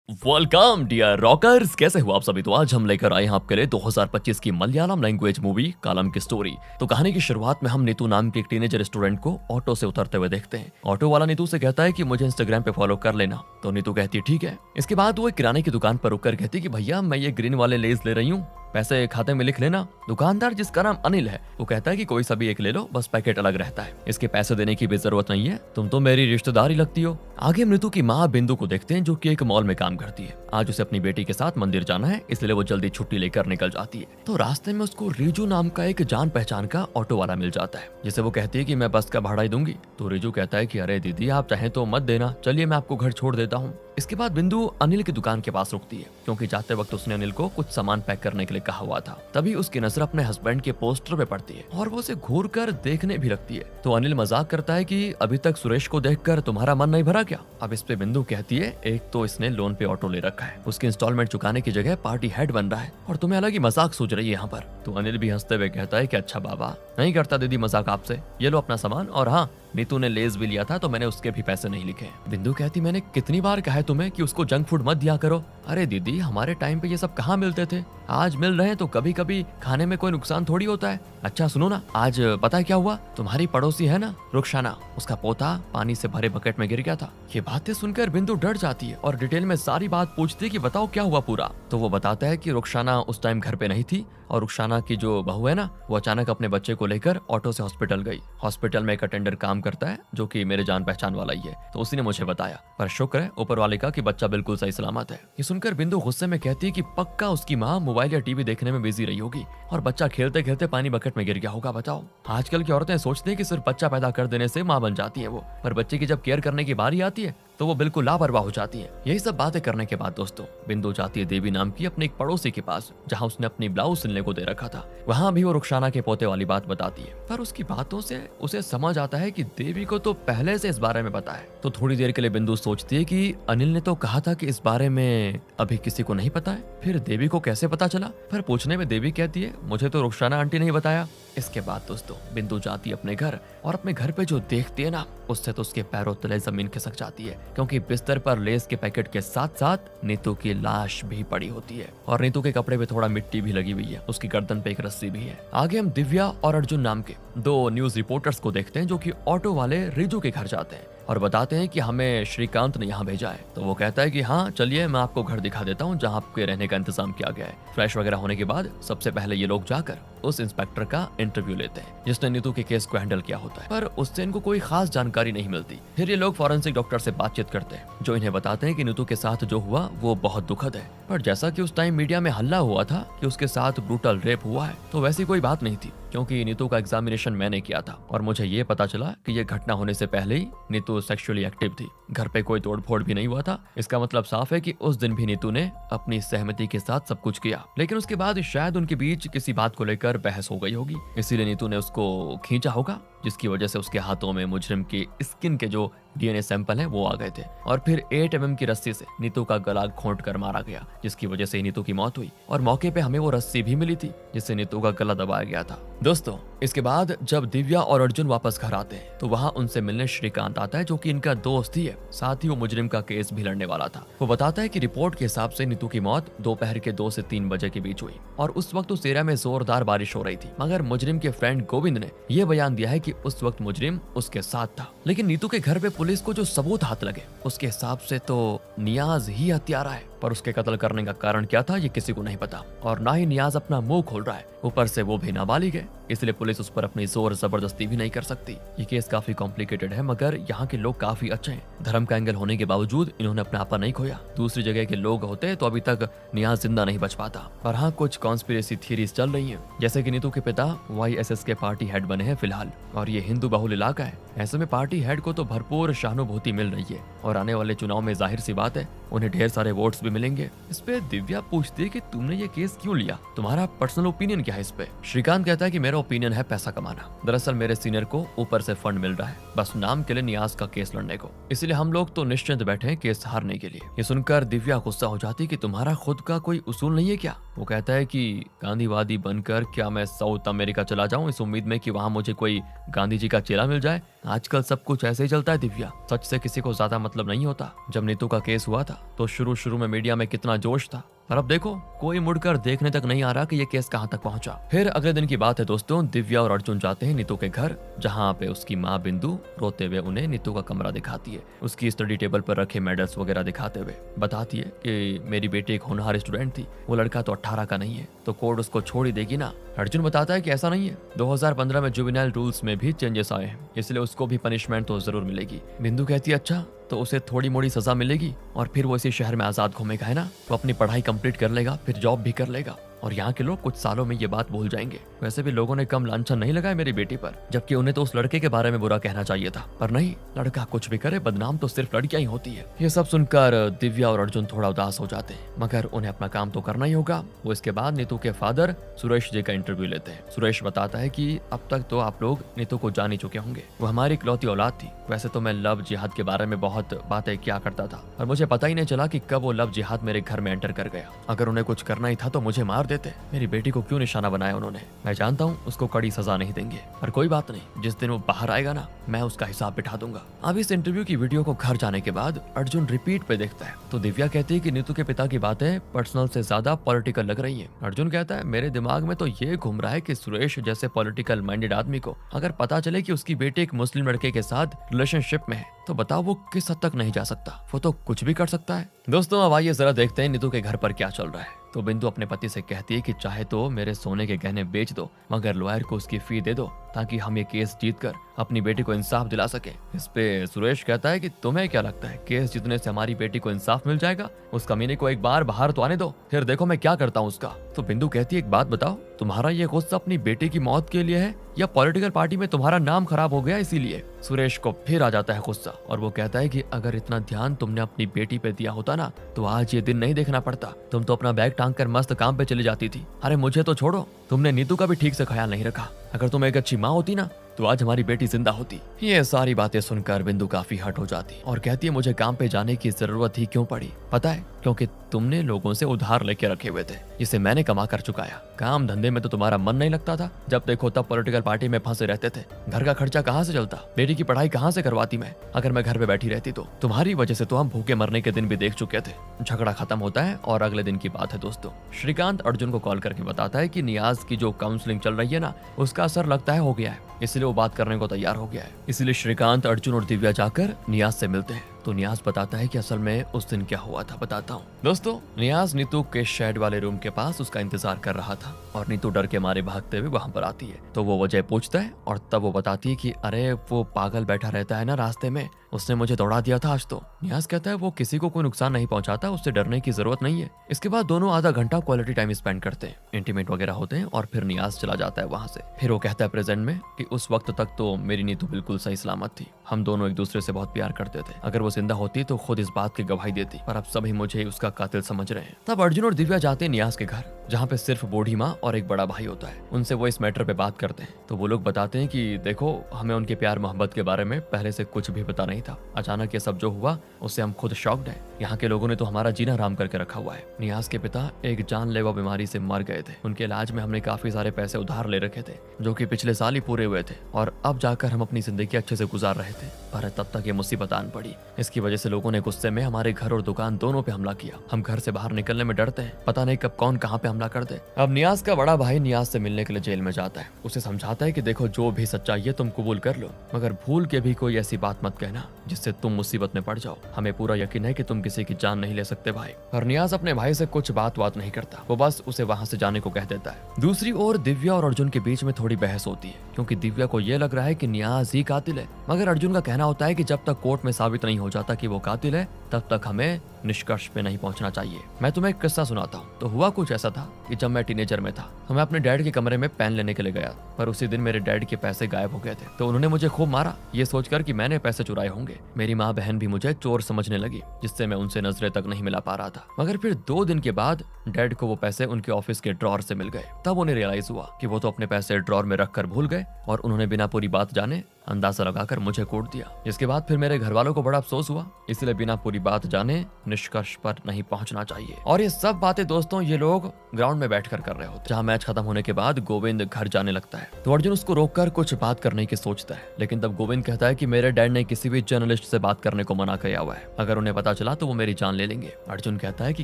Welcome dear rockers, कैसे हो आप सभी। तो आज हम लेकर आए हैं आपके लिए 2025 की मलयालम लैंग्वेज मूवी कालम की स्टोरी। तो कहानी की शुरुआत में हम नीतू नाम के एक टीनेजर स्टूडेंट को ऑटो से उतरते हुए देखते हैं। ऑटो वाला नीतू से कहता है कि मुझे इंस्टाग्राम पे फॉलो कर लेना, तो नीतू कहती है ठीक है। इसके बाद वो एक किराने की दुकान पर रुककर कहती है कि भैया मैं ये ग्रीन वाले लेज ले रही हूँ, पैसे खाते में लिख लेना। दुकानदार जिसका नाम अनिल है वो कहता है कि कोई सा भी एक ले लो, बस पैकेट अलग रहता है, इसके पैसे देने की भी जरूरत नहीं है, तुम तो मेरी रिश्तेदार ही लगती हो। आगे मृत्यु की माँ बिंदु को देखते हैं जो कि एक मॉल में काम करती है। आज उसे अपनी बेटी के साथ मंदिर जाना है, इसलिए वो जल्दी छुट्टी लेकर निकल जाती है। तो रास्ते में उसको रिजू नाम का एक जान पहचान का ऑटो वाला मिल जाता है, जिसे वो कहती है कि मैं बस का भाड़ा ही दूंगी। तो रिजू कहता है कि अरे दीदी आप चाहें तो मत देना, चलिए मैं आपको घर छोड़ देता हूँ। इसके बाद बिंदु अनिल की दुकान के पास रुकती है, क्योंकि जाते वक्त उसने अनिल को कुछ सामान पैक करने के लिए कहा हुआ था। तभी उसकी नजर अपने हस्बैंड के पोस्टर पे पड़ती है और वो उसे घूर कर देखने भी लगती है। तो अनिल मजाक करता है कि अभी तक सुरेश को देखकर तुम्हारा मन नहीं भरा क्या। अब इस पे बिंदु कहती है एक तो इसने लोन पे ऑटो ले रखा है, उसकी इंस्टॉलमेंट चुकाने की जगह पार्टी हेड बन रहा है और तुम्हें अलग ही मजाक सूझ रही है यहाँ पर। तो अनिल भी हंसते हुए कहता है कि अच्छा बाबा, नहीं करता दीदी मजाक आपसे, ये लो अपना सामान। और हाँ, नीतू ने लेज भी लिया था तो मैंने उसके भी पैसे नहीं लिखे। बिंदु कहती मैंने कितनी बार कहा है तुम्हें कि उसको जंक फूड मत दिया करो। अरे दीदी हमारे टाइम पे ये सब कहाँ मिलते थे, आज मिल रहे हैं तो कभी कभी खाने में कोई नुकसान थोड़ी होता है। अच्छा सुनो ना, आज पता है क्या हुआ, तुम्हारी पड़ोसी है ना रुखसाना, उसका पोता पानी से भरे बकेट में गिर गया था। ये बातें सुनकर बिंदु डर जाती है और डिटेल में सारी बात पूछती है कि बताओ क्या हुआ पूरा। तो वो बताता है कि रुखसाना उस टाइम घर पे नहीं थी और रुखसाना की जो बहू है ना, वो अचानक अपने बच्चे को लेकर ऑटो से हॉस्पिटल गई। हॉस्पिटल में एक अटेंडर काम करता है जो कि मेरे जान पहचान वाला ही है, तो उसी ने मुझे बताया। पर शुक्र है ऊपर वाले का कि बच्चा बिल्कुल सही सलामत है। ये सुनकर बिंदु गुस्से में कहती है कि पक्का उसकी माँ मोबाइल या टीवी देखने में बिजी रही होगी और बच्चा खेलते खेलते पानी बकेट में गिर गया होगा। बताओ आजकल की औरतें सोचती हैं कि सिर्फ बच्चा पैदा कर देने से माँ बन जाती है वो, पर बच्चे की जब केयर करने की बारी आती है तो वो बिल्कुल लापरवाह हो जाती है। यही सब बातें करने के बाद दोस्तों बिंदु जाती है देवी नाम की अपने एक पड़ोसी के पास, जहाँ उसने अपनी ब्लाउज सिलने को दे रखा था। वहाँ भी वो रुखसाना के पोते वाली बात बताती है, पर उसकी बातों से उसे समझ आता है कि देवी को तो पहले से इस बारे में पता है। तो थोड़ी देर के लिए बिंदु सोचती है कि अनिल ने तो कहा था कि इस बारे में अभी किसी को नहीं पता है, फिर देवी को कैसे पता चला। फिर पूछने में देवी कहती है मुझे तो रुखसाना आंटी ने बताया। इसके बाद दोस्तों बिंदु जाती है अपने घर और अपने घर पे जो देखती है ना, उससे तो उसके पैरों तले जमीन खिसक जाती है, क्योंकि बिस्तर पर लेस के पैकेट के साथ साथ नीतू की लाश भी पड़ी होती है और नीतू के कपड़े पे थोड़ा मिट्टी भी लगी हुई है, उसकी गर्दन पे एक रस्सी भी है। आगे हम दिव्या और अर्जुन नाम के दो न्यूज रिपोर्टर्स को देखते हैं जो कि ऑटो वाले रिजू के घर जाते हैं और बताते हैं कि हमें श्रीकांत ने यहाँ भेजा है। तो वो कहता है कि हाँ चलिए मैं आपको घर दिखा देता हूँ जहाँ आपके रहने का इंतजाम किया गया है। फ्रेश वगैरह होने के बाद सबसे पहले ये लोग जाकर उस इंस्पेक्टर का इंटरव्यू लेते हैं जिसने नीतू के केस को हैंडल किया होता है, पर उससे इनको कोई खास जानकारी नहीं मिलती। फिर ये लोग फॉरेंसिक डॉक्टर से बातचीत करते हैं जो इन्हें बताते हैं कि नीतू के साथ जो हुआ वो बहुत दुखद है, पर जैसा कि उस टाइम मीडिया में हल्ला हुआ था कि उसके साथ ब्रूटल रेप हुआ है, तो वैसी कोई बात नहीं थी, क्योंकि नीतू का एग्जामिनेशन मैंने किया था और मुझे ये पता चला कि ये घटना होने से पहले ही नीतू सेक्सुअली एक्टिव थी। घर पे कोई तोड़फोड़ भी नहीं हुआ था। इसका मतलब साफ है कि उस दिन भी नीतू ने अपनी सहमति के साथ सब कुछ किया, लेकिन उसके बाद शायद उनके बीच किसी बात को लेकर बहस हो गई होगी, इसीलिए नीतू ने उसको खींचा होगा, जिसकी वजह से उसके हाथों में मुजरिम की स्किन के जो डीएनए सैंपल है वो आ गए थे और फिर 8 mm की रस्सी से नीतू का गला घोंट कर मारा गया, जिसकी वजह से नीतू की मौत हुई और मौके पे हमें वो रस्सी भी मिली थी जिससे नीतू का गला दबाया गया था। दोस्तों इसके बाद जब दिव्या और अर्जुन वापस घर आते हैं तो वहाँ उनसे मिलने श्रीकांत आता है जो कि इनका दोस्त ही है, साथ ही वो मुजरिम का केस भी लड़ने वाला था। वो बताता है कि रिपोर्ट के हिसाब से नीतू की मौत दोपहर के 2 से 3 बजे के बीच हुई और उस वक्त उस एरिया में जोरदार बारिश हो रही थी, मगर मुजरिम के फ्रेंड गोविंद ने यह बयान दिया है कि उस वक्त मुजरिम उसके साथ था। लेकिन नीतू के घर पे पुलिस को जो सबूत हाथ लगे उसके हिसाब से तो नियाज ही हत्यारा है, पर उसके कत्ल करने का कारण क्या था ये किसी को नहीं पता और ना ही नियाज अपना मुंह खोल रहा है, ऊपर से वो भी नाबालिग है, इसलिए पुलिस उस पर अपनी जोर जबरदस्ती भी नहीं कर सकती। ये केस काफी कॉम्प्लिकेटेड है, मगर यहाँ के लोग काफी अच्छे हैं। धर्म का एंगल होने के बावजूद इन्होंने अपना आपा नहीं खोया। दूसरी जगह के लोग होते तो अभी तक नियाज जिंदा नहीं बच पाता। पर हाँ कुछ कॉन्स्पिरेसी थ्योरीज चल रही है, जैसे कि नीतू के पिता YSS के पार्टी हेड बने हैं फिलहाल और ये हिंदू बहुल इलाका है, ऐसे में पार्टी हेड को तो भरपूर सहानुभूति मिल रही है और आने वाले चुनाव में जाहिर सी बात है उन्हें ढेर सारे वोट्स भी मिलेंगे। इस पे दिव्या पूछती है कि तुमने ये केस क्यों लिया, तुम्हारा पर्सनल ओपिनियन क्या है इस पे। श्रीकांत कहता है कि मेरा ओपिनियन है पैसा कमाना। दरअसल मेरे सीनियर को ऊपर से फंड मिल रहा है बस नाम के लिए नियाज का केस लड़ने को, इसलिए हम लोग तो निश्चिंत बैठे हैं केस हारने के लिए। ये सुनकर दिव्या गुस्सा हो जाती है कि तुम्हारा खुद का कोई उसूल नहीं है क्या। वो कहता है कि गांधीवादी बनकर क्या मैं साउथ अमेरिका चला जाऊं इस उम्मीद में कि वहां मुझे कोई गांधी जी का चेला मिल जाए। आजकल सब कुछ ऐसे ही चलता है दिव्या, सच से किसी को ज्यादा मतलब नहीं होता। जब नीतू का केस हुआ था तो शुरू में मीडिया में कितना जोश था, पर अब देखो कोई मुड़कर देखने तक नहीं आ रहा कि ये केस कहां तक पहुंचा। फिर अगले दिन की बात है दोस्तों, दिव्या और अर्जुन जाते हैं नीतू के घर, जहां पे उसकी माँ बिंदु रोते हुए उन्हें नीतू का कमरा दिखाती है, उसकी स्टडी टेबल पर रखे मेडल्स वगैरह दिखाते हुए बताती है कि मेरी बेटी एक होनहार स्टूडेंट थी, वो लड़का तो 18 का नहीं है, तो कोर्ट उसको छोड़ ही देगी ना। अर्जुन बताता है कि ऐसा नहीं है, 2015 में जुवेनाइल रूल्स में भी चेंजेस आए हैं, इसलिए उसको भी पनिशमेंट तो जरूर मिलेगी। बिंदु कहती है अच्छा, तो उसे थोड़ी मोड़ी सजा मिलेगी और फिर वो इसी शहर में आजाद घूमेगा, है ना, तो अपनी पढ़ाई कंप्लीट कर लेगा, फिर जॉब भी कर लेगा और यहाँ के लोग कुछ सालों में ये बात भूल जाएंगे। वैसे भी लोगों ने कम लांछन नहीं लगाया मेरी बेटी पर, जबकि उन्हें तो उस लड़के के बारे में बुरा कहना चाहिए था, पर नहीं, लड़का कुछ भी करे बदनाम तो सिर्फ लड़कियां ही होती है। ये सब सुनकर दिव्या और अर्जुन थोड़ा उदास हो जाते हैं, मगर उन्हें अपना काम तो करना ही होगा। वो इसके बाद नीतू के फादर सुरेश जी का इंटरव्यू लेते हैं। सुरेश बताता है कि अब तक तो आप लोग नीतू को जान ही चुके होंगे, वो हमारी इकलौती औलाद थी। वैसे तो मैं लव जिहाद के बारे में बहुत बातें किया करता था, और मुझे पता ही नहीं चला कि कब वो लव जिहाद मेरे घर में एंटर कर गया। अगर उन्हें कुछ करना ही था तो मुझे मार देते। मेरी बेटी को क्यों निशाना बनाया उन्होंने, मैं जानता हूँ उसको कड़ी सजा नहीं देंगे, पर कोई बात नहीं, जिस दिन वो बाहर आएगा ना, मैं उसका हिसाब बिठा दूंगा। अब इस इंटरव्यू की वीडियो को घर जाने के बाद अर्जुन रिपीट पे देखता है, तो दिव्या कहती है कि नीतू के पिता की बातें पर्सनल से ज्यादा पॉलिटिकल लग रही है। अर्जुन कहता है मेरे दिमाग में तो ये घूम रहा है कि सुरेश जैसे पॉलिटिकल माइंडेड आदमी को अगर पता चले कि उसकी बेटी एक मुस्लिम लड़के के साथ रिलेशनशिप में है, तो बताओ वो किस हद तक नहीं जा सकता, वो तो कुछ भी कर सकता है। दोस्तों अब आइए जरा देखते हैं नीतू के घर पर क्या चल रहा है। तो बिंदु अपने पति से कहती है कि चाहे तो मेरे सोने के गहने बेच दो, मगर लॉयर को उसकी फी दे दो, ताकि हम ये केस जीतकर अपनी बेटी को इंसाफ दिला सके। इस पे सुरेश कहता है कि तुम्हें क्या लगता है केस जीतने से हमारी बेटी को इंसाफ मिल जाएगा? उस कमीने को एक बार बाहर तो आने दो, फिर देखो मैं क्या करता हूँ उसका। तो बिंदु कहती है एक बात बताओ, तुम्हारा ये गुस्सा अपनी बेटी की मौत के लिए है या पॉलिटिकल पार्टी में तुम्हारा नाम खराब हो गया इसीलिए? सुरेश को फिर आ जाता है गुस्सा और वो कहता है कि अगर इतना ध्यान तुमने अपनी बेटी पे दिया होता ना, तो आज ये दिन नहीं देखना पड़ता। तुम तो अपना बैग टांग कर मस्त काम पे चली जाती थी। अरे मुझे तो छोड़ो, तुमने नीतू का भी ठीक से ख्याल नहीं रखा। अगर तुम एक अच्छी माँ होती ना, तो आज हमारी बेटी जिंदा होती। ये सारी बातें सुनकर बिंदु काफी हर्ट हो जाती और कहती है मुझे काम पे जाने की जरूरत ही क्यों पड़ी, पता है, क्योंकि तुमने लोगों से उधार लेके रखे हुए थे, जिसे मैंने कमा कर चुकाया। काम धंधे में तो तुम्हारा मन नहीं लगता था, जब देखो तब पॉलिटिकल पार्टी में फंसे रहते थे। घर का खर्चा कहाँ से चलता, बेटी की पढ़ाई कहाँ से करवाती मैं, अगर मैं घर पे बैठी रहती तो? तुम्हारी वजह से तो हम भूखे मरने के दिन भी देख चुके थे। झगड़ा खत्म होता है और अगले दिन की बात है दोस्तों, श्रीकांत अर्जुन को कॉल करके बताता है कि नियाज की जो काउंसलिंग चल रही है ना, उसका असर लगता है हो गया है, इसलिए वो बात करने को तैयार हो गया है। इसलिए श्रीकांत, अर्जुन और दिव्या जाकर नियाज से मिलते हैं। तो नियाज बताता है कि असल में उस दिन क्या हुआ था, बताता हूँ। दोस्तों नियाज नीतू के शेड वाले रूम के पास उसका इंतजार कर रहा था और नीतू डर के मारे भागते हुए वहां पर आती है। तो वो वजह पूछता है और तब वो बताती है कि अरे वो पागल बैठा रहता है ना रास्ते में, उसने मुझे दौड़ा दिया था आज तो। नियाज कहता है वो किसी को कोई नुकसान नहीं पहुंचाता, उससे डरने की जरूरत नहीं है। इसके बाद दोनों आधा घंटा क्वालिटी टाइम स्पेंड करते हैं, इंटीमेट वगैरह होते हैं और फिर नियाज चला जाता है वहां से। फिर वो कहता है प्रेजेंट में कि उस वक्त तक तो मेरी नीतू बिल्कुल सही सलामत थी, हम दोनों एक दूसरे से बहुत प्यार करते थे। अगर वो जिंदा होती तो खुद इस बात की गवाही देती, पर अब सभी मुझे उसका कातिल समझ रहे हैं। तब अर्जुन और दिव्या जाते हैं नियाज के घर, जहाँ पे सिर्फ बूढ़ी माँ और एक बड़ा भाई होता है। उनसे वो इस मैटर पे बात करते हैं। तो वो लोग बताते हैं कि देखो हमें उनके प्यार मोहब्बत के बारे में पहले से कुछ भी पता नहीं था, अचानक ये सब जो हुआ उससे हम खुद शॉक्ड हैं। यहाँ के लोगों ने तो हमारा जीना हराम करके रखा हुआ है। नियाज के पिता एक जानलेवा बीमारी से मर गए थे, उनके इलाज में हमने काफी सारे पैसे उधार ले रखे थे, जो कि पिछले साल ही पूरे हुए थे, और अब जाकर हम अपनी जिंदगी अच्छे से गुजार रहे थे, पर तब तक ये मुसीबत आन पड़ी। इसकी वजह से लोगों ने गुस्से में हमारे घर और दुकान दोनों पे हमला किया। हम घर से बाहर निकलने में डरते हैं, पता नहीं कब कौन कहाँ पे हमला कर दे। अब नियाज का बड़ा भाई नियाज से मिलने के लिए जेल में जाता है। उसे समझाता है कि देखो जो भी सच्चाई है तुम कबूल कर लो, मगर भूल के भी कोई ऐसी बात मत कहना जिससे तुम मुसीबत में पड़ जाओ। हमें पूरा यकीन है कि तुम किसी की जान नहीं ले सकते भाई। और नियाज अपने भाई से कुछ बात नहीं करता, वो बस उसे वहां से जाने को कह देता है। दूसरी ओर दिव्या और अर्जुन के बीच में थोड़ी बहस होती है, क्योंकि दिव्या को यह लग रहा है कि नियाज ही कातिल है, मगर अर्जुन का कहना होता है कि जब तक कोर्ट में साबित नहीं हो जाता कि वो कातिल है, तब तक हमें निष्कर्ष पे नहीं पहुंचना चाहिए। मैं तुम्हें एक किस्सा सुनाता हूँ। तो हुआ कुछ ऐसा था कि जब मैं टीनेजर में था, तो मैं अपने डैड के कमरे में पेन लेने के लिए गया, पर उसी दिन मेरे डैड के पैसे गायब हो गए थे। तो उन्होंने मुझे खूब मारा, ये सोचकर कि मैंने पैसे चुराए होंगे। मेरी माँ बहन भी मुझे चोर समझने लगी, जिससे मैं उनसे नजरें तक नहीं मिला पा रहा था। मगर फिर 2 दिन के बाद डैड को वो पैसे उनके ऑफिस के ड्रॉर से मिल गए। तब उन्हें रियलाइज हुआ कि वो तो अपने पैसे ड्रॉर में रख कर भूल गए, और उन्होंने बिना पूरी बात जाने अंदाजा लगाकर मुझे कूट दिया, जिसके बाद फिर मेरे घर वालों को बड़ा अफसोस हुआ। इसलिए बिना पूरी बात जाने निष्कर्ष पर नहीं पहुंचना चाहिए। और ये सब बातें दोस्तों ये लोग ग्राउंड में बैठकर कर रहे होते, जहां मैच खत्म होने के बाद गोविंद घर जाने लगता है तो अर्जुन उसको रोककर कुछ बात करने की सोचता है, लेकिन तब गोविंद कहता है कि मेरे डैड ने किसी भी जर्नलिस्ट से बात करने को मना किया हुआ है, अगर उन्हें पता चला तो वो मेरी जान ले लेंगे। अर्जुन कहता है कि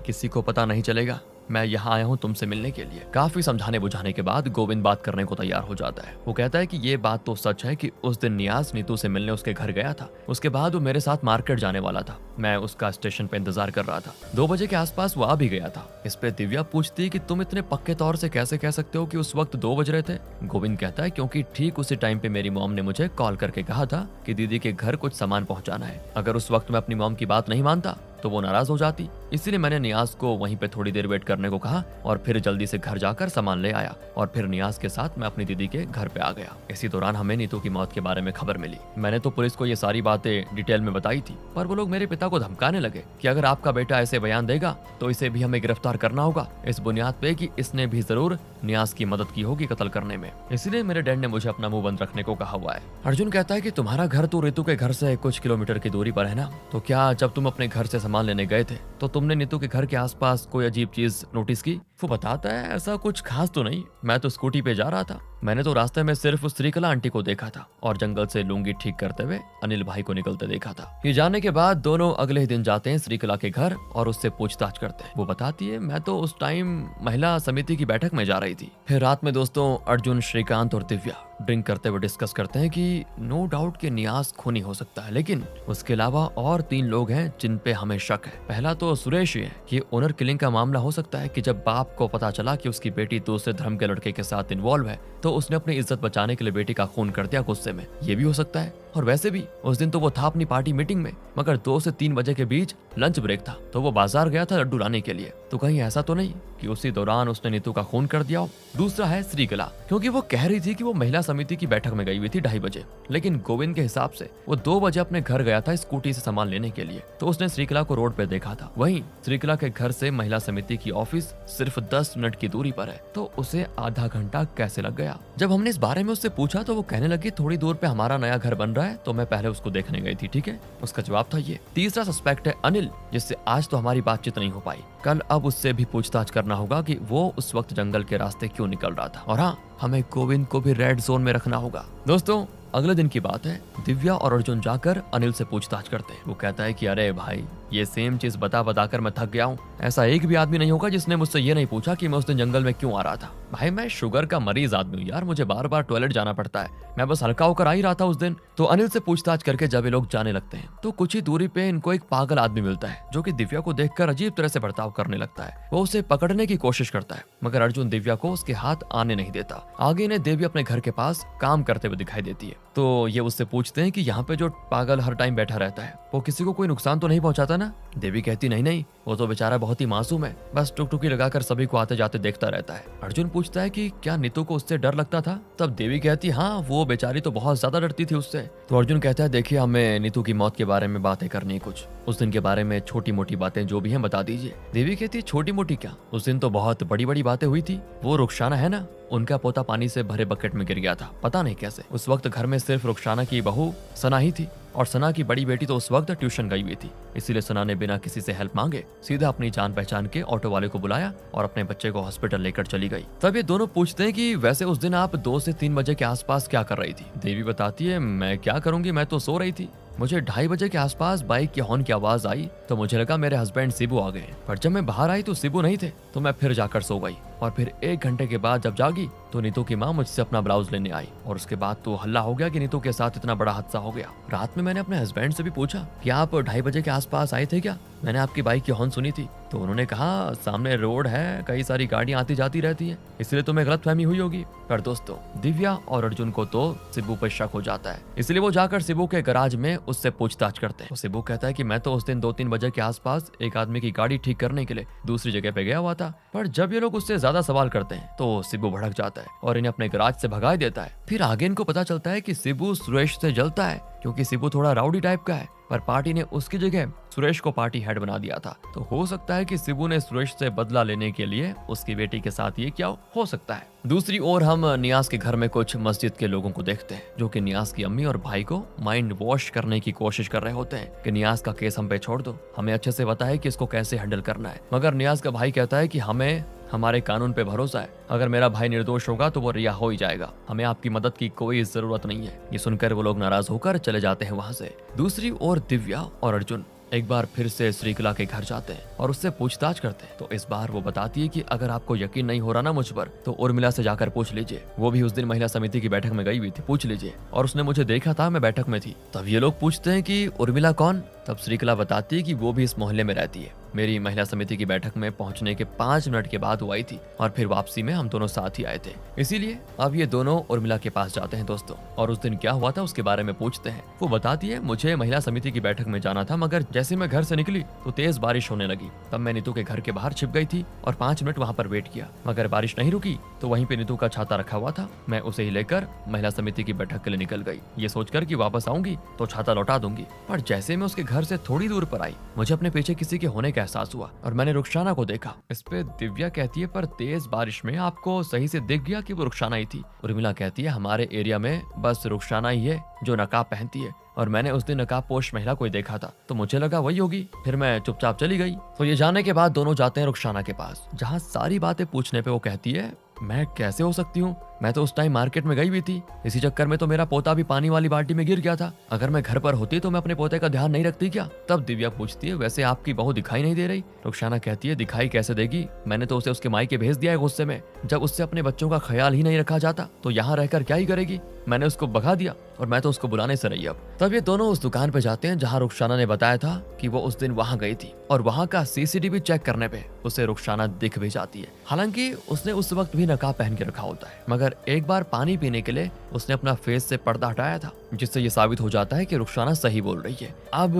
किसी को पता नहीं चलेगा, मैं यहाँ आया हूँ तुमसे मिलने के लिए। काफी समझाने बुझाने के बाद गोविंद बात करने को तैयार हो जाता है। वो कहता है कि ये बात तो सच है कि उस दिन नियाज नीतू से मिलने उसके घर गया था, उसके बाद वो मेरे साथ मार्केट जाने वाला था, मैं उसका स्टेशन पे इंतजार कर रहा था, 2 बजे के आसपास वो आ भी गया था। इस पे दिव्या पूछती है कि तुम इतने पक्के तौर से कैसे कह सकते हो कि उस वक्त 2 बज रहे थे। गोविंद कहता है क्योंकि ठीक उसी टाइम पे मेरी मॉम ने मुझे कॉल करके कहा था कि दीदी के घर कुछ सामान पहुंचाना है, अगर उस वक्त मैं अपनी मॉम की बात नहीं मानता तो वो नाराज हो जाती, इसीलिए मैंने नियाज को वहीं पे थोड़ी देर वेट करने को कहा और फिर जल्दी से घर जाकर सामान ले आया और फिर नियाज के साथ मैं अपनी दीदी के घर पे आ गया। इसी दौरान हमें नीतू की मौत के बारे में खबर मिली। मैंने तो पुलिस को ये सारी बातें डिटेल में बताई थी, पर वो लोग मेरे पिता को धमकाने लगे कि अगर आपका बेटा ऐसे बयान देगा तो इसे भी हमें गिरफ्तार करना होगा, इस बुनियाद पे कि इसने भी जरूर नियाज की मदद की होगी कत्ल करने में। इसीलिए मेरे डैड ने मुझे अपना मुंह बंद रखने को कहा हुआ है। अर्जुन कहता है कि तुम्हारा घर तो ऋतु के घर से कुछ किलोमीटर की दूरी पर है ना, तो क्या जब तुम अपने घर से सामान लेने गए थे तो तुमने नीतू के घर के आसपास कोई अजीब चीज नोटिस की? वो बताता है ऐसा कुछ खास तो नहीं, मैं तो स्कूटी पे जा रहा था, मैंने तो रास्ते में सिर्फ उस श्रीकला आंटी को देखा था और जंगल से लुंगी ठीक करते हुए अनिल भाई को निकलते देखा था। ये जानने के बाद दोनों अगले ही दिन जाते हैं श्रीकला के घर और उससे पूछताछ करते हैं। वो बताती है मैं तो उस टाइम महिला समिति की बैठक में जा रही थी। फिर रात में दोस्तों अर्जुन, श्रीकांत और दिव्या ड्रिंक करते हुए डिस्कस करते हैं कि नो डाउट कि नियाज खूनी हो सकता है, लेकिन उसके अलावा और 3 लोग हैं जिन पे हमें शक है। पहला तो सुरेश ही है, ये ओनर किलिंग का मामला हो सकता है कि जब बाप को पता चला कि उसकी बेटी दूसरे धर्म के लड़के के साथ इन्वॉल्व है तो उसने अपनी इज्जत बचाने के लिए बेटी का खून कर दिया गुस्से में, ये भी हो सकता है। और वैसे भी उस दिन तो वो था अपनी पार्टी मीटिंग में, मगर 2 से 3 बजे के बीच लंच ब्रेक था तो वो बाजार गया था लड्डू लाने के लिए, तो कहीं ऐसा तो नहीं कि उसी दौरान उसने नीतू का खून कर दिया हो। दूसरा है श्रीकला, क्योंकि वो कह रही थी कि वो महिला समिति की बैठक में गई हुई थी 2:30 बजे, लेकिन गोविंद के हिसाब से वो 2 बजे अपने घर गया था स्कूटी से सामान लेने के लिए, तो उसने श्रीकला को रोड पे देखा था। वहीं श्रीकला के घर से महिला समिति की ऑफिस सिर्फ 10 मिनट की दूरी पर है, तो उसे आधा घंटा कैसे लग गया? जब हमने इस बारे में उससे पूछा तो वो कहने लगी थोड़ी दूर पे हमारा नया घर बन रहा है तो मैं पहले उसको देखने गई थी, ठीक है, उसका जवाब था ये। तीसरा सस्पेक्ट है अनिल, जिससे आज तो हमारी बातचीत नहीं हो पाई, कल अब उससे भी पूछताछ करना होगा कि वो उस वक्त जंगल के रास्ते क्यों निकल रहा था। और हाँ, हमें गोविंद को भी रेड जोन में रखना होगा। दोस्तों अगले दिन की बात है, दिव्या और अर्जुन जाकर अनिल से पूछताछ करते हैं। वो कहता है कि अरे भाई ये सेम चीज बता कर मैं थक गया हूँ, ऐसा एक भी आदमी नहीं होगा जिसने मुझसे ये नहीं पूछा कि मैं उस दिन जंगल में क्यों आ रहा था। भाई मैं शुगर का मरीज आदमी हूँ यार, मुझे बार बार टॉयलेट जाना पड़ता है, मैं बस हल्का होकर आ ही रहा था उस दिन। तो अनिल से पूछताछ करके जब ये लोग जाने लगते हैं तो कुछ ही दूरी पे इनको एक पागल आदमी मिलता है जो कि दिव्या को देखकर अजीब तरह से बर्ताव करने लगता है। वो उसे पकड़ने की कोशिश करता है मगर अर्जुन दिव्या को उसके हाथ आने नहीं देता। आगे इन्हें देवी अपने घर के पास काम करते हुए दिखाई देती है, तो ये उससे पूछते हैं कि यहाँ पे जो पागल हर टाइम बैठा रहता है वो किसी को कोई नुकसान तो नहीं पहुंचाता ना? देवी कहती नहीं, वो तो बेचारा बहुत ही मासूम है, बस टुकटुकी लगाकर सभी को आते जाते देखता रहता है। अर्जुन पूछता है कि क्या नीतू को उससे डर लगता था? तब देवी कहती हाँ, वो बेचारी तो बहुत ज्यादा डरती थी उससे। तो अर्जुन कहता है देखिए हमें नीतू की मौत के बारे में बातें करनी है, कुछ उस दिन के बारे में छोटी मोटी बातें जो भी हैं बता दीजिए। देवी कहती छोटी मोटी क्या, उस दिन तो बहुत बड़ी बड़ी बातें हुई थी। वो रुखसाना है ना, उनका पोता पानी से भरे बकेट में गिर गया था, पता नहीं कैसे। उस वक्त घर में सिर्फ रुखसाना की बहू सना ही थी और सना की बड़ी बेटी तो उस वक्त ट्यूशन गई हुई थी, इसीलिए सना ने बिना किसी से हेल्प मांगे सीधा अपनी जान पहचान के ऑटो वाले को बुलाया और अपने बच्चे को हॉस्पिटल लेकर चली गई। तब ये दोनों पूछते हैं कि वैसे उस दिन आप 2 से 3 बजे के आसपास क्या कर रही थी? देवी बताती है मैं क्या करूंगी, मैं तो सो रही थी। मुझे 2:30 बजे के आसपास बाइक के हॉर्न की आवाज आई तो मुझे लगा मेरे हस्बैंड शिबू आ गए, पर जब मैं बाहर आई तो शिबू नहीं थे, तो मैं फिर जाकर सो गई। और फिर 1 घंटे के बाद जब जागी तो नीतू की माँ मुझसे अपना ब्लाउज लेने आई और उसके बाद तो हल्ला हो गया कि नीतू के साथ इतना बड़ा हादसा हो गया। रात में मैंने अपने हस्बैंड से भी पूछा कि आप 2:30 बजे के आसपास आए थे क्या, मैंने आपकी बाइक की हॉर्न सुनी थी, तो उन्होंने कहा सामने रोड है, कई सारी गाड़ियां आती जाती रहती हैं, इसलिए तुम्हें गलतफहमी हुई होगी। पर दोस्तों दिव्या और अर्जुन को तो शिबू पर शक हो जाता है, इसलिए वो जाकर शिबू के गराज में उससे पूछताछ करते हैं। शिबू कहता है कि मैं तो उस दिन 2-3 बजे के आसपास एक आदमी की गाड़ी ठीक करने के लिए दूसरी जगह पे गया हुआ था। पर जब ये लोग उससे ज्यादा सवाल करते हैं तो शिबू भड़क जाता है और इन्हें अपने गराज से भगा देता है। फिर आगे इनको पता चलता है कि शिबू सुरेश से जलता है क्योंकि शिबू थोड़ा राउडी टाइप का है पर पार्टी ने उसकी जगह सुरेश को पार्टी हेड बना दिया था। तो हो सकता है कि शिबू ने सुरेश से बदला लेने के लिए उसकी बेटी के साथ ये क्या हो सकता है। दूसरी ओर हम नियाज के घर में कुछ मस्जिद के लोगों को देखते हैं जो कि नियाज की अम्मी और भाई को माइंड वॉश करने की कोशिश कर रहे होते हैं कि नियाज का केस हम पे छोड़ दो, हमें अच्छे से पता है कि इसको कैसे हैंडल करना है। मगर नियाज का भाई कहता है कि हमें हमारे कानून पे भरोसा है, अगर मेरा भाई निर्दोष होगा तो वो रिहा हो ही जाएगा, हमें आपकी मदद की कोई जरूरत नहीं है। ये सुनकर वो लोग नाराज होकर चले जाते हैं वहाँ से। दूसरी ओर दिव्या और अर्जुन एक बार फिर से श्रीकला के घर जाते हैं और उससे पूछताछ करते हैं। तो इस बार वो बताती है कि अगर आपको यकीन नहीं हो रहा ना मुझ पर, तो उर्मिला से जाकर पूछ लीजिए, वो भी उस दिन महिला समिति की बैठक में गई हुई थी, पूछ लीजिए, और उसने मुझे देखा था, मैं बैठक में थी। तब ये लोग पूछते हैं कि उर्मिला कौन? तब श्रीकला बताती है कि वो भी इस मोहल्ले में रहती है, मेरी महिला समिति की बैठक में पहुंचने के 5 मिनट के बाद वो आई थी और फिर वापसी में हम दोनों साथ ही आए थे। इसीलिए अब ये दोनों उर्मिला के पास जाते हैं दोस्तों, और उस दिन क्या हुआ था उसके बारे में पूछते हैं। वो बताती है, मुझे महिला समिति की बैठक में जाना था, मगर जैसे मैं घर से निकली तो तेज बारिश होने लगी। तब मैं नीतू के घर के बाहर छिप गई थी और 5 मिनट वहाँ पर वेट किया, मगर बारिश नहीं रुकी तो वहीं पे नीतू का छाता रखा हुआ था, मैं उसे ही लेकर महिला समिति की बैठक के लिए निकल गई, ये सोचकर कि वापस आऊंगी तो छाता लौटा दूंगी। पर जैसे मैं उसके घर से थोड़ी दूर पर आई, मुझे अपने पीछे किसी के होने का एहसास हुआ और मैंने रुखसाना को देखा। इस पे दिव्या कहती है, पर तेज बारिश में आपको सही से दिख गया कि वो रुखसाना ही थी? उर्मिला कहती है, हमारे एरिया में बस रुखसाना ही है जो नकाब पहनती है, और मैंने उस दिन नकाब पोश महिला को देखा था तो मुझे लगा वही होगी, फिर मैं चुपचाप चली गई। तो ये जाने के बाद दोनों जाते हैं रुखसाना के पास, जहाँ सारी बातें पूछने पे वो कहती है, मैं कैसे हो सकती हूँ, मैं तो उस टाइम मार्केट में गई हुई थी, इसी चक्कर में तो मेरा पोता भी पानी वाली बाल्टी में गिर गया था, अगर मैं घर पर होती तो मैं अपने पोते का ध्यान नहीं रखती क्या? तब दिव्या पूछती है, वैसे आपकी बहू दिखाई नहीं दे रही? रुखसाना कहती है, दिखाई कैसे देगी, मैंने तो उसे उसके मायके भेज दिया है गुस्से में, जब उससे अपने बच्चों का ख्याल ही नहीं रखा जाता तो यहाँ रहकर क्या ही करेगी, मैंने उसको भगा दिया और मैं तो उसको बुलाने से रही। अब तब ये दोनों उस दुकान पे जाते हैं जहाँ रुखसाना ने बताया था कि वो उस दिन वहाँ गई थी, और वहाँ का सीसीटीवी चेक करने पे उसे रुखसाना दिख भी जाती है। हालांकि उसने उस वक्त भी नकाब पहन के रखा होता है, मगर एक बार पानी पीने के लिए उसने अपना फेस से पर्दा हटाया था, जिससे ये साबित हो जाता है कि रुखसाना सही बोल रही है। अब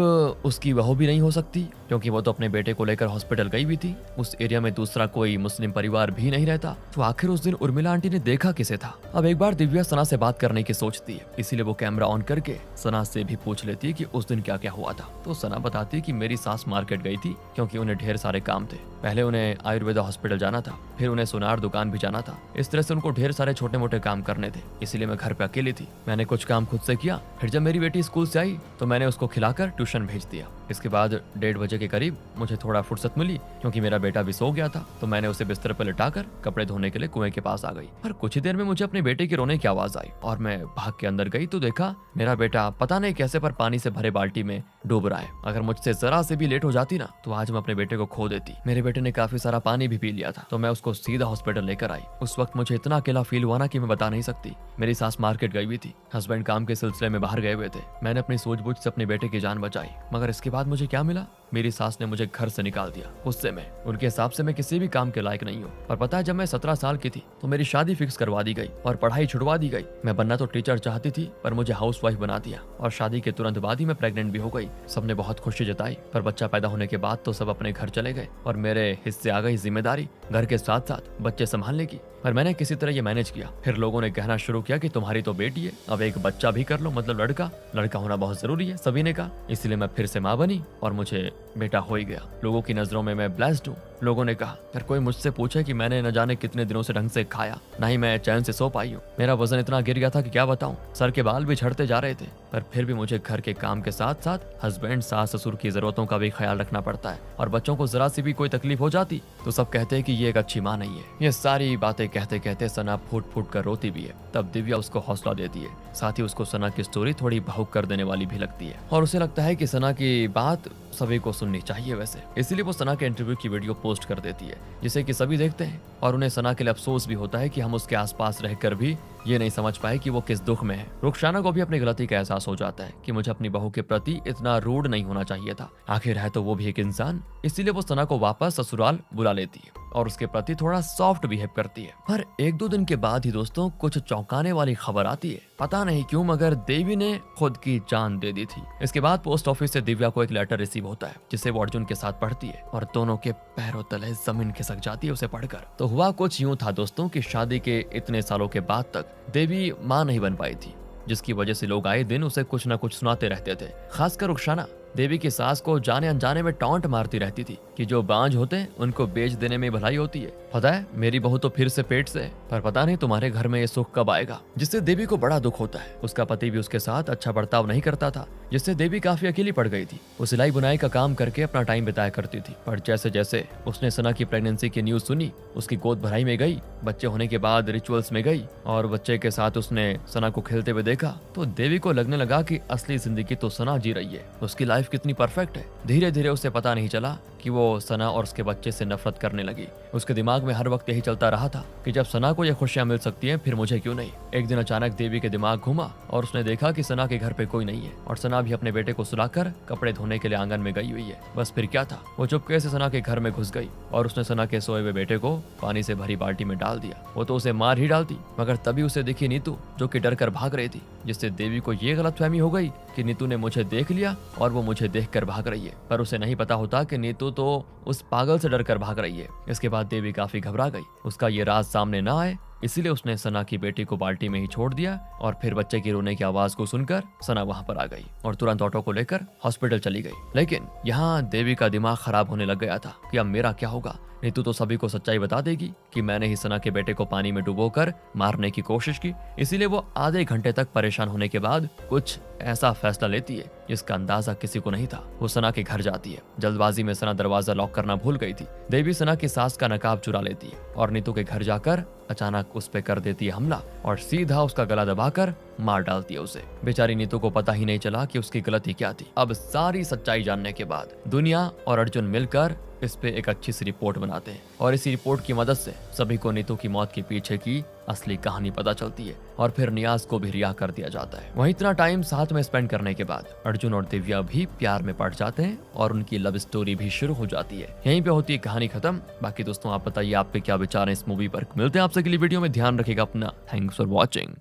उसकी बहू भी नहीं हो सकती क्योंकि वो तो अपने बेटे को लेकर हॉस्पिटल गई हुई थी, उस एरिया में दूसरा कोई मुस्लिम परिवार भी नहीं रहता, तो आखिर उस दिन उर्मिला आंटी ने देखा किसे था? अब एक बार दिव्या सना से बात करने की सोचती है, इसीलिए वो कैमरा ऑन करके सना से भी पूछ लेती है कि उस दिन क्या क्या हुआ था। तो सना बताती है कि मेरी सास मार्केट गई थी क्योंकि उन्हें ढेर सारे काम थे, पहले उन्हें आयुर्वेदा हॉस्पिटल जाना था, फिर उन्हें सोनार दुकान भी जाना था, इस तरह से उनको ढेर सारे छोटे मोटे काम करने थे, इसीलिए मैं घर पे अकेली थी, मैंने कुछ काम खुद से किया, फिर जब मेरी बेटी स्कूल से आई तो मैंने उसको खिलाकर ट्यूशन भेज दिया। इसके बाद 1:30 बजे के करीब मुझे थोड़ा फुर्सत मिली क्योंकि मेरा बेटा भी सो गया था, तो मैंने उसे बिस्तर पर लिटाकर कपड़े धोने के लिए कुएं के पास आ गई। पर कुछ ही देर में मुझे अपने बेटे की रोने की आवाज आई और मैं भाग के अंदर गई तो देखा मेरा बेटा पता नहीं कैसे पर पानी से भरे बाल्टी में डूब रहा है। अगर मुझसे जरा से भी लेट हो जाती ना तो आज मैं अपने बेटे को खो देती। मेरे बेटे ने काफी सारा पानी भी पी लिया था, तो मैं उसको सीधा हॉस्पिटल लेकर आई। उस वक्त मुझे इतना अकेला फील हुआ ना कि मैं बता नहीं सकती। मेरी सास मार्केट गई हुई थी, हस्बैंड काम के सिलसिले में बाहर गए हुए थे, मैंने अपनी सूझबूझ से अपने बेटे की जान बचाई, मगर इसके बाद मुझे क्या मिला? मेरी सास ने मुझे घर से निकाल दिया। गुस्से में उनके हिसाब से मैं किसी भी काम के लायक नहीं हूँ। और पता है, जब मैं 17 साल की थी तो मेरी शादी फिक्स करवा दी गई और पढ़ाई छुड़वा दी गई। मैं बनना तो टीचर चाहती थी पर मुझे हाउसवाइफ बना दिया, और शादी के तुरंत बाद ही मैं प्रेग्नेंट भी हो गई। सबने बहुत खुशी जताई, पर बच्चा पैदा होने के बाद तो सब अपने घर चले गए और मेरे हिस्से आ गई जिम्मेदारी घर के साथ साथ बच्चे संभालने की। पर मैंने किसी तरह ये मैनेज किया। फिर लोगों ने कहना शुरू किया कि तुम्हारी तो बेटी है, अब एक बच्चा भी कर लो, मतलब लड़का होना बहुत जरूरी है, सभी ने कहा। इसलिए मैं फिर से माँ बनी और मुझे बेटा हो ही गया। लोगों की नजरों में मैं ब्लेस्ड हूँ। लोगों ने कहा, अगर कोई मुझसे पूछे कि मैंने न जाने कितने दिनों से ढंग से खाया, ना ही मैं चैन से सो पाई हूँ। मेरा वजन इतना गिर गया था कि क्या बताऊं, सर के बाल भी झड़ते जा रहे थे। पर फिर भी मुझे घर के काम के साथ साथ हस्बैंड, सास, ससुर की जरूरतों का भी ख्याल रखना पड़ता है, और बच्चों को जरा सी भी कोई तकलीफ हो जाती तो सब कहते हैं कि ये एक अच्छी माँ नहीं है। ये सारी बातें कहते कहते सना फूट फूट कर रोती भी है। तब दिव्या उसको हौसला देती है, साथ ही उसको सना की स्टोरी थोड़ी भावुक कर देने वाली भी लगती है, और उसे लगता है कि सना की बात सभी को सुननी चाहिए वैसे। इसीलिए वो सना के इंटरव्यू की वीडियो पोस्ट कर देती है, जिसे कि सभी देखते हैं, और उन्हें सना के लिए अफसोस भी होता है कि हम उसके आसपास रहकर भी ये नहीं समझ पाए कि वो किस दुख में है। रुखसाना को भी अपनी गलती का एहसास हो जाता है कि मुझे अपनी बहू के प्रति इतना रूड नहीं होना चाहिए था, आखिर है तो वो भी एक इंसान। इसीलिए वो सना को वापस ससुराल बुला लेती है और उसके प्रति थोड़ा सॉफ्ट बिहेव करती है। पर 1-2 दिन के बाद ही दोस्तों कुछ चौंकाने वाली खबर आती है। पता नहीं क्यों, मगर देवी ने खुद की जान दे दी थी। इसके बाद पोस्ट ऑफिस से दिव्या को एक लेटर रिसीव होता है, जिसे वो अर्जुन के साथ पढ़ती है और दोनों के पैरों तले जमीन खिसक जाती है उसे पढ़कर। तो हुआ कुछ यूं था दोस्तों कि शादी के इतने सालों के बाद तक देवी मां नहीं बन पाई थी, जिसकी वजह से लोग आए दिन उसे कुछ न कुछ सुनाते रहते थे, खासकर रुखसाना। देवी की सास को जाने अनजाने में टॉन्ट मारती रहती थी कि जो बांझ होते हैं उनको बेच देने में भलाई होती है। पता है मेरी बहू तो फिर से पेट से है, पर पता नहीं तुम्हारे घर में ये सुख कब आएगा। जिससे देवी को बड़ा दुख होता है। उसका पति भी उसके साथ अच्छा बर्ताव नहीं करता था, जिससे देवी काफी अकेली पड़ गई थी। वो सिलाई बुनाई का काम करके अपना टाइम बिताया करती थी। पर जैसे जैसे उसने सना की प्रेगनेंसी की न्यूज सुनी, उसकी गोद भराई में गई, बच्चे होने के बाद रिचुअल्स में गई और बच्चे के साथ उसने सना को खेलते हुए देखा, तो देवी को लगने लगा कि असली जिंदगी तो सना जी रही है। उसकी लाइफ कितनी परफेक्ट है। धीरे धीरे उसे पता नहीं चला कि वो सना और उसके बच्चे से नफरत करने लगी। उसके दिमाग में हर वक्त यही चलता रहा था कि जब सना को ये खुशियां मिल सकती हैं, फिर मुझे क्यों नहीं। एक दिन अचानक देवी के दिमाग घूमा और उसने देखा कि सना के घर पे कोई नहीं है और सना भी अपने बेटे को सुलाकर कपड़े धोने के लिए आंगन में गई हुई है। बस फिर क्या था, वो चुपके से सना के घर में घुस गई और उसने सना के सोए हुए बेटे को पानी से भरी बाल्टी में डाल दिया। वो तो उसे मार ही डालती, मगर तभी उसे दिखी नीतू, जो कि डर कर भाग रही थी। जिससे देवी को ये गलतफहमी हो गई कि नीतू ने मुझे देख लिया और वो मुझे देखकर भाग रही है। पर उसे नहीं पता होता कि नीतू तो उस पागल से डर कर भाग रही है। इसके बाद देवी काफी घबरा गई। उसका ये राज सामने ना आए, इसीलिए उसने सना की बेटी को बाल्टी में ही छोड़ दिया। और फिर बच्चे की रोने की आवाज को सुनकर सना वहां पर आ गई और तुरंत ऑटो को लेकर हॉस्पिटल चली गई। लेकिन यहाँ देवी का दिमाग खराब होने लग गया था कि अब मेरा क्या होगा। नीतू तो सभी को सच्चाई बता देगी कि मैंने ही सना के बेटे को पानी में डुबोकर मारने की कोशिश की। इसीलिए वो आधे घंटे तक परेशान होने के बाद कुछ ऐसा फैसला लेती है जिसका अंदाजा किसी को नहीं था। वो सना के घर जाती है। जल्दबाजी में सना दरवाजा लॉक करना भूल गई थी। देवी सना की सास का नकाब चुरा लेती है और नीतू के घर जाकर अचानक उस पे कर देती है हमला और सीधा उसका गला दबाकर मार डालती है उसे। बेचारी नीतू को पता ही नहीं चला कि उसकी गलती क्या थी। अब सारी सच्चाई जानने के बाद दुनिया और अर्जुन मिलकर इस पे एक अच्छी सी रिपोर्ट बनाते हैं और इसी रिपोर्ट की मदद से सभी को नीतू की मौत के पीछे की असली कहानी पता चलती है और फिर नियाज को भी रिहा कर दिया जाता है। वहीं इतना टाइम साथ में स्पेंड करने के बाद अर्जुन और दिव्या भी प्यार में पड़ जाते हैं और उनकी लव स्टोरी भी शुरू हो जाती है। यहीं पे होती है कहानी खत्म। बाकी दोस्तों आप बताइए आपके क्या विचार हैं इस मूवी पर। मिलते हैं आपसे अगली वीडियो में। ध्यान रखिएगा अपना। Thanks for watching.